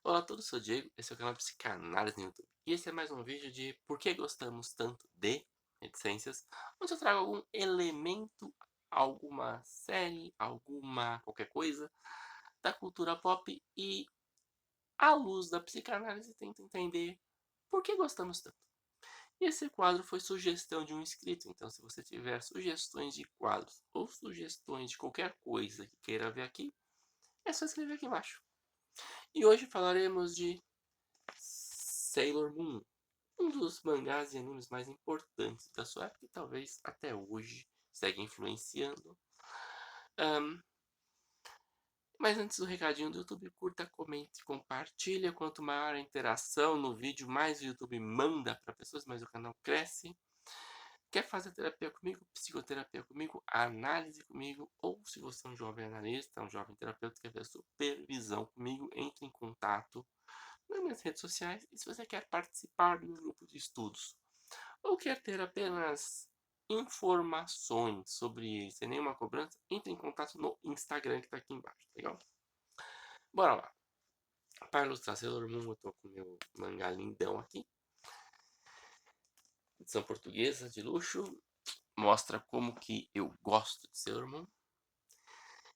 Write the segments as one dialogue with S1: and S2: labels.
S1: Olá a todos, eu sou o Diego, esse é o canal Psicanálise no YouTube. E esse é mais um vídeo de por que gostamos tanto de reticências, onde eu trago algum elemento, alguma série, alguma qualquer coisa da cultura pop e, à luz da psicanálise, tento entender por que gostamos tanto. E esse quadro foi sugestão de um inscrito, então se você tiver sugestões de quadros ou sugestões de qualquer coisa que queira ver aqui, é só escrever aqui embaixo. E hoje falaremos de Sailor Moon, um dos mangás e animes mais importantes da sua época e talvez até hoje segue influenciando. Ahn, mas antes do recadinho do YouTube, curta, comente, compartilha. Quanto maior a interação no vídeo, mais o YouTube manda para pessoas, mais o canal cresce. Quer fazer terapia comigo, psicoterapia comigo, análise comigo, ou se você é um jovem analista, um jovem terapeuta, quer ver supervisão comigo, entre em contato nas minhas redes sociais. E se você quer participar do grupo de estudos ou quer ter apenas informações sobre ele sem nenhuma cobrança, entre em contato no Instagram que tá aqui embaixo, tá legal? Bora lá. Para ilustrar Sailor Moon, eu tô com meu mangá lindão aqui. Edição portuguesa de luxo. Mostra como que eu gosto de Sailor Moon.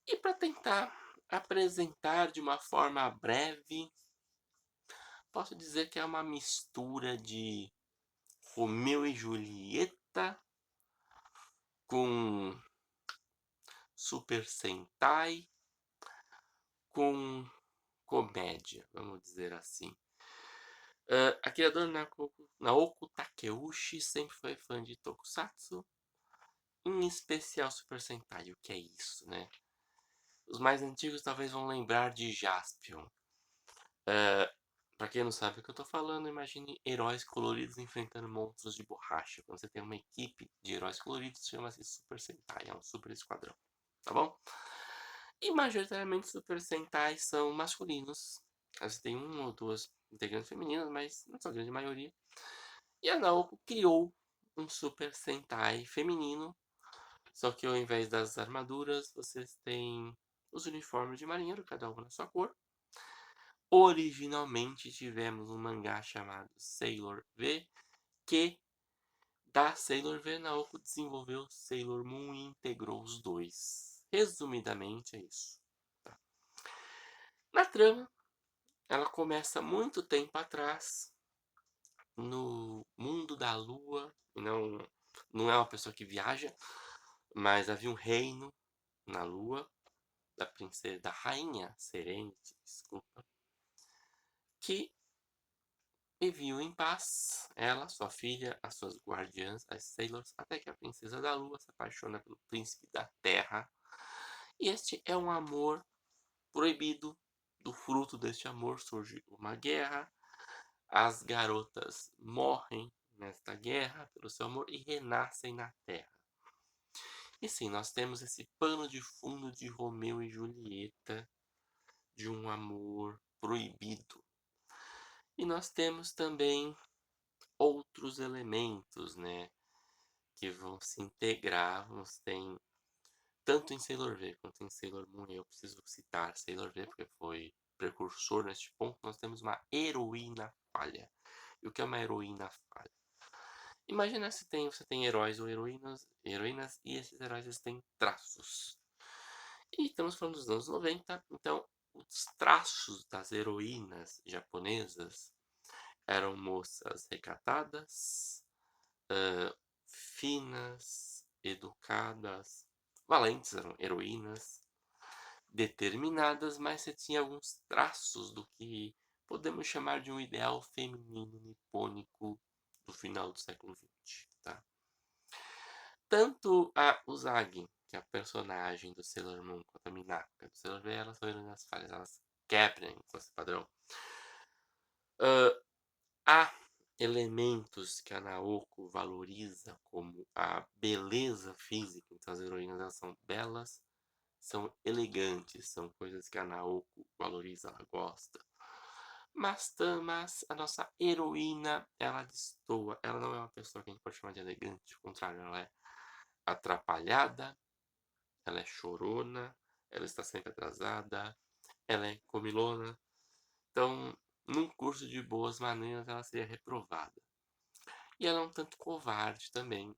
S1: E para tentar apresentar de uma forma breve, posso dizer que é uma mistura de Romeu e Julieta com Super Sentai com comédia, vamos dizer assim. A criadora Naoko Takeuchi sempre foi fã de Tokusatsu, em especial Super Sentai. O que é isso, né? Os mais antigos talvez vão lembrar de Jaspion. Pra quem não sabe o que eu tô falando, imagine heróis coloridos enfrentando monstros de borracha. Quando você tem uma equipe de heróis coloridos, chama-se Super Sentai, é um super esquadrão, tá bom? E majoritariamente Super Sentai são masculinos. Você tem uma ou duas integrantes femininas, mas não são a grande maioria. E a Naoko criou um Super Sentai feminino, só que ao invés das armaduras, vocês têm os uniformes de marinheiro, cada um na sua cor. Originalmente tivemos um mangá chamado Sailor V, que da Sailor V, Naoko desenvolveu Sailor Moon e integrou os dois. Resumidamente é isso. Tá? Na trama, ela começa muito tempo atrás, no mundo da lua, e não é uma pessoa que viaja, mas havia um reino na lua, da princesa, da rainha Serenity, desculpa, que viviam em paz, ela, sua filha, as suas guardiãs, as Sailors, até que a princesa da lua se apaixona pelo príncipe da terra. E este é um amor proibido. Do fruto deste amor surge uma guerra. As garotas morrem nesta guerra pelo seu amor e renascem na Terra. E sim, nós temos esse pano de fundo de Romeu e Julieta, de um amor proibido. E nós temos também outros elementos, né, que vão se integrar. Você tem tanto em Sailor V quanto em Sailor Moon, eu preciso citar Sailor V porque foi precursor neste ponto. Nós temos uma heroína falha. E o que é uma heroína falha? Imagina se você tem heróis ou heroínas e esses heróis eles têm traços. E estamos falando dos anos 90, então os traços das heroínas japonesas eram moças recatadas, finas, educadas, valentes, eram heroínas, determinadas, mas você tinha alguns traços do que podemos chamar de um ideal feminino nipônico do final do século XX, tá? Tanto a Usagi, que é a personagem do Sailor Moon, quanto a Minaka do Sailor V, elas são heroínas falhas, elas quebram esse padrão. Há elementos que a Naoko valoriza, como a beleza física. Então as heroínas elas são belas, são elegantes, são coisas que a Naoko valoriza, ela gosta. Mas a nossa heroína, ela destoa. Ela não é uma pessoa que a gente pode chamar de elegante, ao contrário, ela é atrapalhada, ela é chorona, ela está sempre atrasada, ela é comilona. Então, num curso de boas maneiras ela seria reprovada. E ela é um tanto covarde também.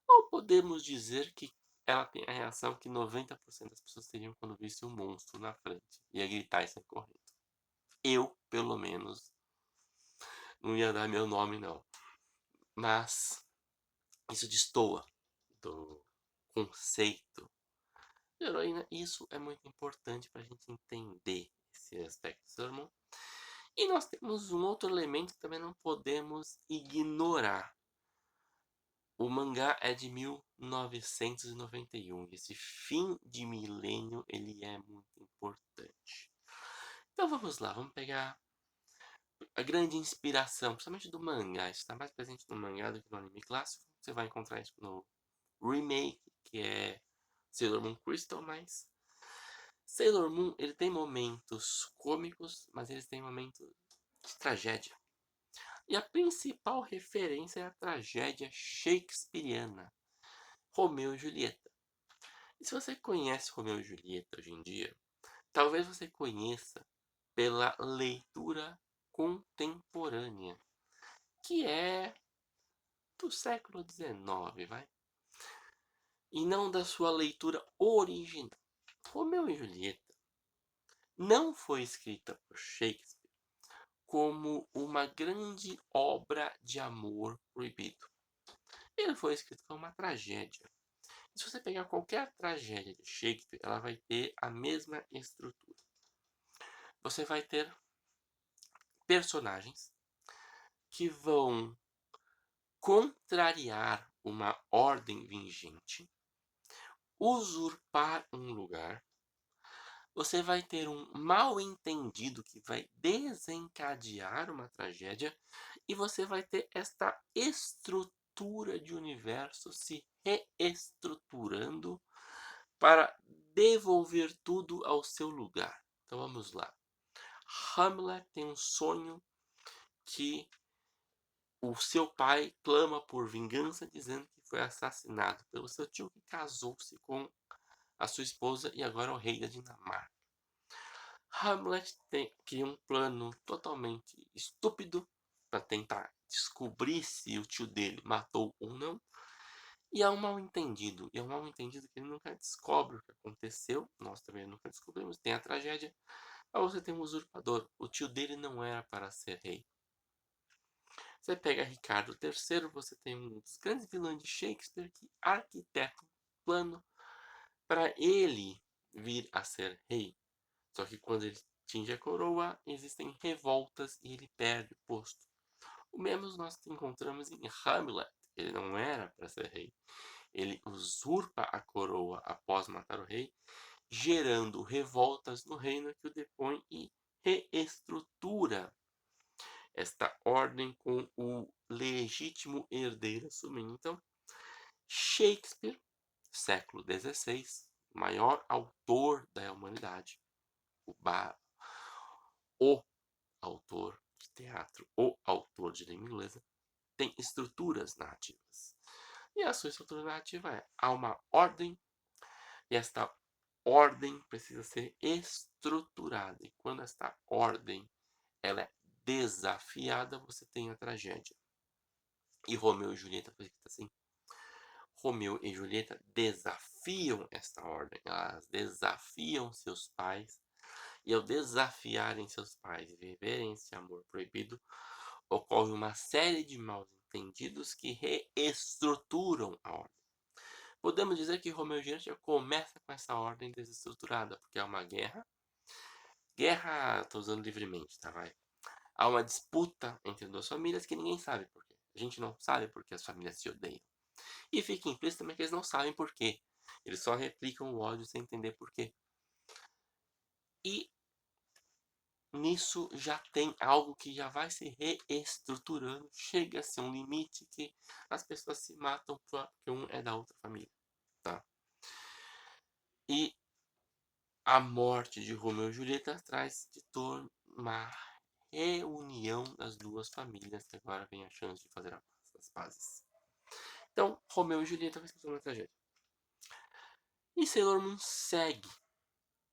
S1: Ou podemos dizer que ela tem a reação que 90% das pessoas teriam quando visse um monstro na frente. Ia gritar e sair correndo. Eu, pelo menos, não ia dar meu nome, não. Mas isso destoa do conceito de heroína. Isso é muito importante para a gente entender esse aspecto do sermão. E nós temos um outro elemento que também não podemos ignorar. O mangá é de 1991 e esse fim de milênio ele é muito importante. Então vamos lá, vamos pegar a grande inspiração, principalmente do mangá. Isso está mais presente no mangá do que no anime clássico. Você vai encontrar isso no remake, que é Sailor Moon Crystal, mas Sailor Moon ele tem momentos cômicos, mas eles têm momentos de tragédia. E a principal referência é a tragédia shakespeariana, Romeu e Julieta. E se você conhece Romeu e Julieta hoje em dia, talvez você conheça pela leitura contemporânea, que é do século XIX, vai? E não da sua leitura original. Romeu e Julieta não foi escrita por Shakespeare como uma grande obra de amor proibido. Ele foi escrito como uma tragédia. E se você pegar qualquer tragédia de Shakespeare, ela vai ter a mesma estrutura. Você vai ter personagens que vão contrariar uma ordem vigente, usurpar um lugar. Você vai ter um mal-entendido que vai desencadear uma tragédia e você vai ter esta estrutura de universo se reestruturando para devolver tudo ao seu lugar. Então vamos lá. Hamlet tem um sonho que o seu pai clama por vingança, dizendo que foi assassinado pelo seu tio que casou-se com a sua esposa e agora é o rei da Dinamarca. Hamlet cria um plano totalmente estúpido para tentar descobrir se o tio dele matou ou não. E há um mal-entendido. E é um mal-entendido que ele nunca descobre o que aconteceu. Nós também nunca descobrimos. Tem a tragédia. Aí você tem um usurpador. O tio dele não era para ser rei. Você pega Ricardo III, você tem um dos grandes vilões de Shakespeare que arquiteta um plano para ele vir a ser rei. Só que quando ele tinge a coroa, existem revoltas e ele perde o posto. O mesmo nós encontramos em Hamlet. Ele não era para ser rei. Ele usurpa a coroa após matar o rei, gerando revoltas no reino que o depõe e reestrutura esta ordem com o legítimo herdeiro assumindo. Então, Shakespeare, século XVI, maior autor da humanidade, o autor de teatro, o autor de língua inglesa, tem estruturas narrativas. E a sua estrutura narrativa é: há uma ordem e esta ordem precisa ser estruturada. E quando esta ordem ela é desafiada, você tem a tragédia. E Romeu e Julieta foi escrito assim. Romeu e Julieta desafiam esta ordem. Elas desafiam seus pais. E ao desafiarem seus pais e viverem esse amor proibido, ocorre uma série de mal-entendidos que reestruturam a ordem. Podemos dizer que Romeu e Julieta começa com essa ordem desestruturada, porque há uma guerra. Guerra, estou usando livremente, tá? Vai. Há uma disputa entre duas famílias que ninguém sabe por quê. A gente não sabe por que as famílias se odeiam. E fica implícito também que eles não sabem por quê. Eles só replicam o ódio sem entender por quê. E nisso já tem algo que já vai se reestruturando. Chega a ser um limite que as pessoas se matam porque um é da outra família. Tá? E a morte de Romeu e Julieta traz de torno uma reunião das duas famílias, que agora vem a chance de fazer as pazes. Então, Romeu e Julieta vai ser uma tragédia. E Sailor Moon segue,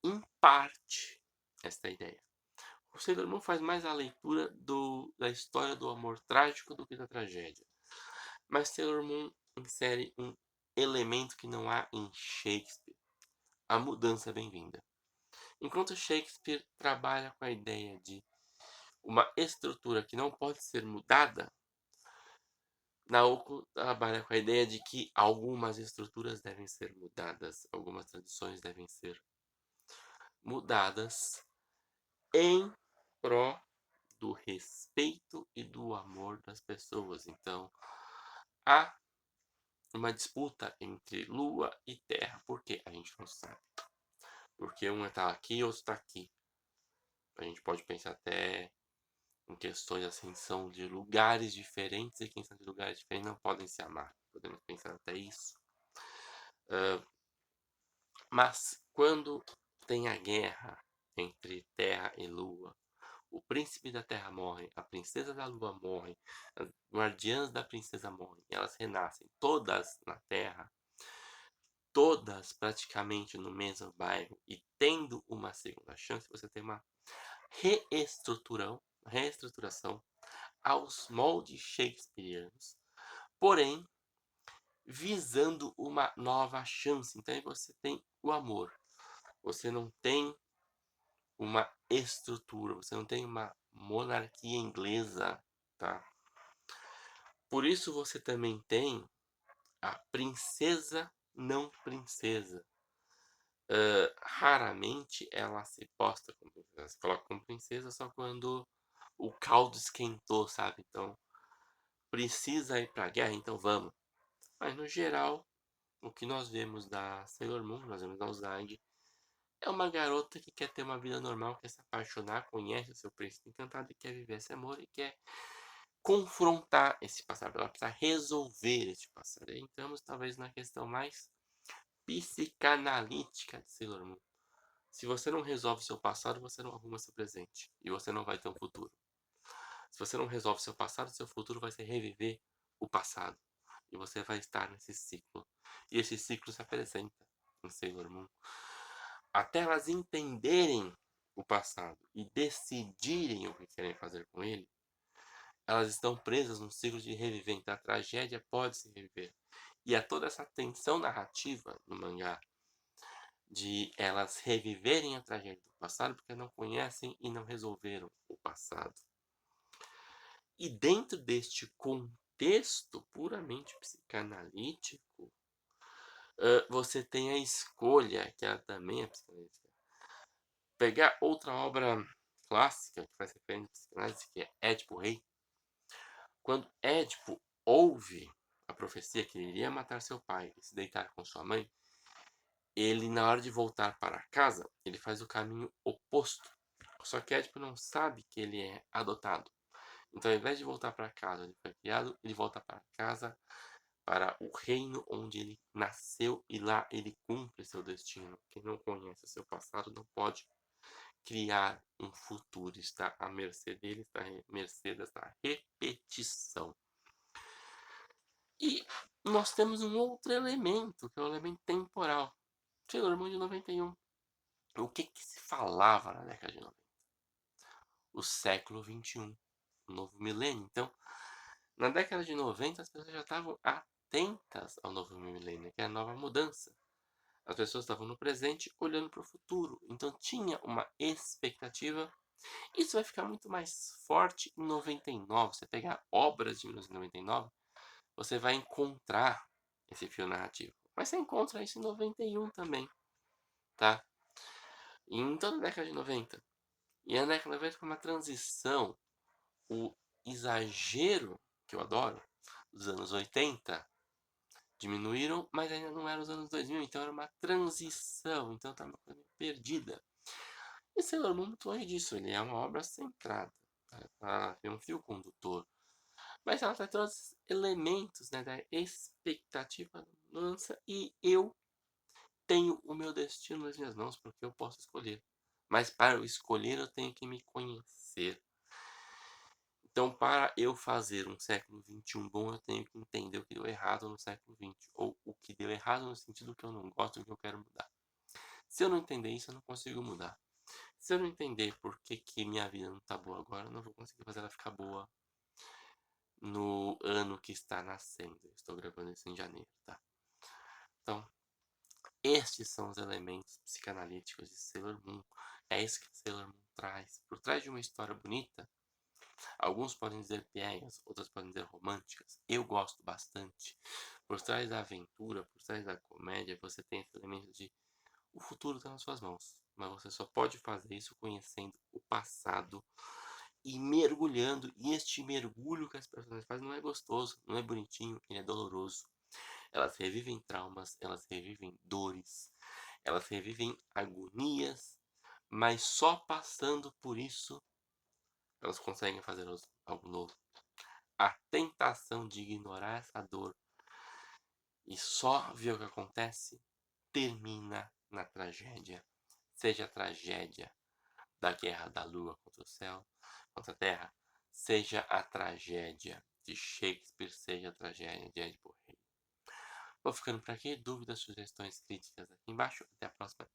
S1: em parte, esta ideia. O Sailor Moon faz mais a leitura da história do amor trágico do que da tragédia. Mas Sailor Moon insere um elemento que não há em Shakespeare. A mudança é bem-vinda. Enquanto Shakespeare trabalha com a ideia de uma estrutura que não pode ser mudada, Naoko trabalha com a ideia de que algumas estruturas devem ser mudadas, algumas tradições devem ser mudadas em pró do respeito e do amor das pessoas. Então, há uma disputa entre Lua e Terra. Por quê? A gente não sabe. Porque um está aqui e outro está aqui. A gente pode pensar até em questões assim, são de lugares diferentes e quem são de lugares diferentes não podem se amar. Podemos pensar até isso. Mas quando tem a guerra entre Terra e Lua, o príncipe da Terra morre, a princesa da Lua morre, as guardiãs da princesa morrem, elas renascem todas na Terra, todas praticamente no mesmo bairro e tendo uma segunda chance, você tem uma reestruturação aos moldes shakespearianos, porém visando uma nova chance. Então aí você tem o amor, você não tem uma estrutura, você não tem uma monarquia inglesa, tá? Por isso você também tem a princesa não princesa. Raramente ela se posta como princesa, ela se coloca como princesa só quando o caldo esquentou, sabe? Então, precisa ir pra guerra, então vamos. Mas no geral, o que nós vemos da Sailor Moon, nós vemos da Uzagi, é uma garota que quer ter uma vida normal, quer se apaixonar, conhece o seu príncipe encantado e quer viver esse amor e quer confrontar esse passado. Ela precisa resolver esse passado. E entramos talvez na questão mais psicanalítica de Sailor Moon. Se você não resolve seu passado, você não arruma seu presente. E você não vai ter um futuro. Se você não resolve seu passado, seu futuro vai ser reviver o passado. E você vai estar nesse ciclo. E esse ciclo se apresenta em Sailor Moon. Até elas entenderem o passado e decidirem o que querem fazer com ele, elas estão presas num ciclo de reviver. Então a tragédia pode se reviver. E há toda essa tensão narrativa no mangá de elas reviverem a tragédia do passado porque não conhecem e não resolveram o passado. E dentro deste contexto puramente psicanalítico, você tem a escolha, que ela também é psicanalítica. Pegar outra obra clássica que faz referência à psicanálise, que é Édipo Rei. Quando Édipo ouve a profecia que ele iria matar seu pai e se deitar com sua mãe, ele, na hora de voltar para casa, ele faz o caminho oposto. Só que Édipo não sabe que ele é adotado. Então, ao invés de voltar para casa onde foi criado, ele volta para casa, para o reino onde ele nasceu, e lá ele cumpre seu destino. Quem não conhece seu passado não pode criar um futuro, está à mercê dele, está à mercê dessa repetição. E nós temos um outro elemento, que é o elemento temporal. Sailor Moon de 91. O que se falava na década de 90? O século 21, o novo milênio. Então, na década de 90, as pessoas já estavam atentas ao novo milênio, que é a nova mudança. As pessoas estavam no presente olhando para o futuro. Então, tinha uma expectativa. Isso vai ficar muito mais forte em 99. Você pegar obras de 1999, você vai encontrar esse fio narrativo. Mas você encontra isso em 91 também, tá? Em toda a década de 90. E a década de 90 foi uma transição. O exagero, que eu adoro, dos anos 80, diminuíram, mas ainda não era os anos 2000, então era uma transição, então tá uma coisa perdida. E Sailor Moon muito longe disso, ele é uma obra centrada, tem um fio condutor, mas ela traz todos os elementos, né, da expectativa da mudança, e eu tenho o meu destino nas minhas mãos, porque eu posso escolher. Mas para eu escolher, eu tenho que me conhecer. Então, para eu fazer um século XXI bom, eu tenho que entender o que deu errado no século XX. Ou o que deu errado no sentido que eu não gosto e que eu quero mudar. Se eu não entender isso, eu não consigo mudar. Se eu não entender por que minha vida não tá boa agora, eu não vou conseguir fazer ela ficar boa no ano que está nascendo. Eu estou gravando isso em janeiro, tá? Então, estes são os elementos psicanalíticos de Sailor Moon. É isso que Sailor Moon traz. Por trás de uma história bonita, alguns podem dizer piegas, outros podem dizer românticas. Eu gosto bastante. Por trás da aventura, por trás da comédia, você tem esse elemento de o futuro está nas suas mãos. Mas você só pode fazer isso conhecendo o passado e mergulhando. E este mergulho que as pessoas fazem não é gostoso, não é bonitinho, ele é doloroso. Elas revivem traumas, elas revivem dores, elas revivem agonias, mas só passando por isso elas conseguem fazer algo novo. A tentação de ignorar essa dor e só ver o que acontece termina na tragédia. Seja a tragédia da guerra da lua contra o céu, contra a terra, seja a tragédia de Shakespeare, seja a tragédia de Edmund Hillary. Vou ficando por aqui. Dúvidas, sugestões, críticas aqui embaixo. Até a próxima.